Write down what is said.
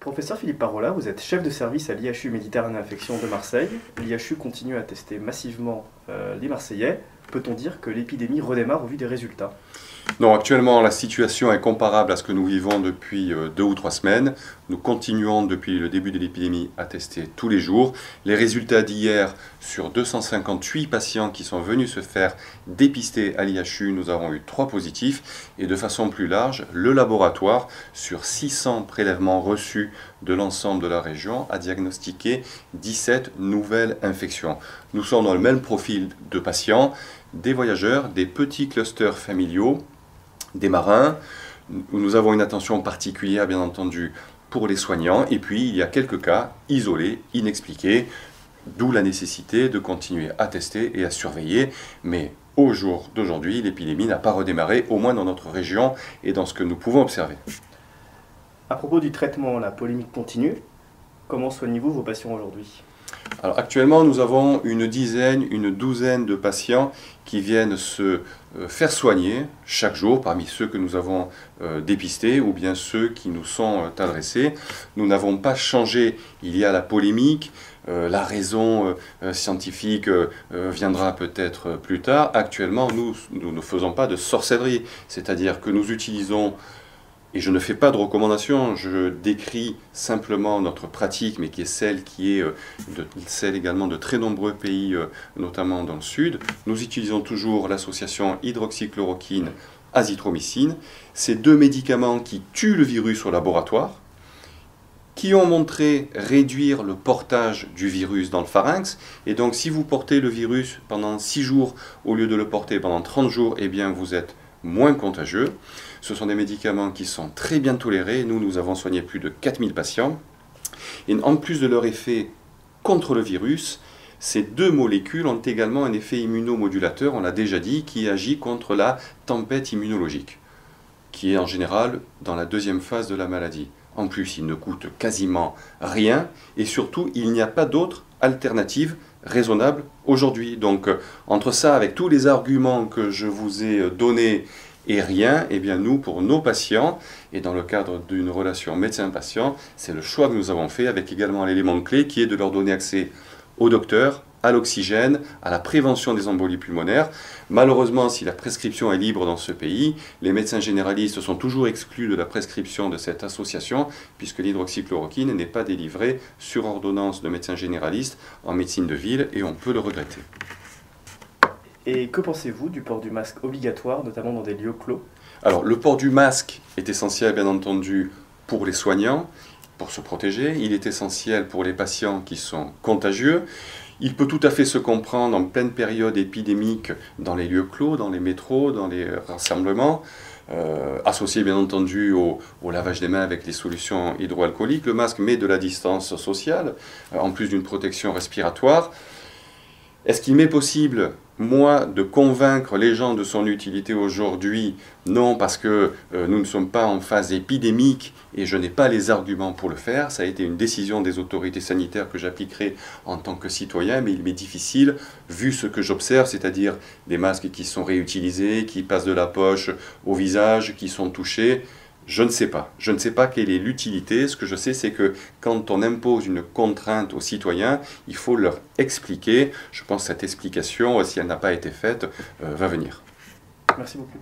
Professeur Philippe Parola, vous êtes chef de service à l'IHU Méditerranée Infection de Marseille. L'IHU continue à tester massivement les Marseillais. Peut-on dire que l'épidémie redémarre au vu des résultats? Non, actuellement, la situation est comparable à ce que nous vivons depuis 2 ou 3 semaines. Nous continuons depuis le début de l'épidémie à tester tous les jours. Les résultats d'hier, sur 258 patients qui sont venus se faire dépister à l'IHU, nous avons eu 3 positifs. Et de façon plus large, le laboratoire, sur 600 prélèvements reçus de l'ensemble de la région, a diagnostiqué 17 nouvelles infections. Nous sommes dans le même profil de patients, des voyageurs, des petits clusters familiaux, des marins, où nous avons une attention particulière bien entendu pour les soignants, et puis il y a quelques cas isolés, inexpliqués, d'où la nécessité de continuer à tester et à surveiller, mais au jour d'aujourd'hui, l'épidémie n'a pas redémarré, au moins dans notre région et dans ce que nous pouvons observer. À propos du traitement, la polémique continue. Comment soignez-vous vos patients aujourd'hui? Alors actuellement, nous avons une douzaine de patients qui viennent se faire soigner chaque jour parmi ceux que nous avons dépistés ou bien ceux qui nous sont adressés. Nous n'avons pas changé, il y a la polémique, la raison scientifique viendra peut-être plus tard. Actuellement, nous ne faisons pas de sorcellerie, c'est-à-dire que nous utilisons. Et je ne fais pas de recommandations, je décris simplement notre pratique, mais qui est celle également de très nombreux pays, notamment dans le sud. Nous utilisons toujours l'association hydroxychloroquine-azithromycine. Ces 2 médicaments qui tuent le virus au laboratoire, qui ont montré réduire le portage du virus dans le pharynx. Et donc si vous portez le virus pendant 6 jours au lieu de le porter pendant 30 jours, eh bien vous êtes moins contagieux. Ce sont des médicaments qui sont très bien tolérés. Nous avons soigné plus de 4000 patients. Et en plus de leur effet contre le virus, ces 2 molécules ont également un effet immunomodulateur, on l'a déjà dit, qui agit contre la tempête immunologique, qui est en général dans la 2e phase de la maladie. En plus, il ne coûte quasiment rien et surtout, il n'y a pas d'autre alternative raisonnable aujourd'hui. Donc, entre ça, avec tous les arguments que je vous ai donnés et rien, eh bien nous, pour nos patients, et dans le cadre d'une relation médecin-patient, c'est le choix que nous avons fait avec également l'élément clé qui est de leur donner accès au docteur, à l'oxygène, à la prévention des embolies pulmonaires. Malheureusement, si la prescription est libre dans ce pays, les médecins généralistes sont toujours exclus de la prescription de cette association, puisque l'hydroxychloroquine n'est pas délivrée sur ordonnance de médecins généralistes en médecine de ville, et on peut le regretter. Et que pensez-vous du port du masque obligatoire, notamment dans des lieux clos? Alors, le port du masque est essentiel, bien entendu, pour les soignants, pour se protéger. Il est essentiel pour les patients qui sont contagieux. Il peut tout à fait se comprendre en pleine période épidémique dans les lieux clos, dans les métros, dans les rassemblements, associé bien entendu au lavage des mains avec les solutions hydroalcooliques. Le masque met de la distance sociale, en plus d'une protection respiratoire. Est-ce qu'il m'est possible, moi, de convaincre les gens de son utilité aujourd'hui? Non, parce que nous ne sommes pas en phase épidémique et je n'ai pas les arguments pour le faire. Ça a été une décision des autorités sanitaires que j'appliquerai en tant que citoyen, mais il m'est difficile, vu ce que j'observe, c'est-à-dire des masques qui sont réutilisés, qui passent de la poche au visage, qui sont touchés. Je ne sais pas. Je ne sais pas quelle est l'utilité. Ce que je sais, c'est que quand on impose une contrainte aux citoyens, il faut leur expliquer. Je pense que cette explication, si elle n'a pas été faite, va venir. Merci beaucoup.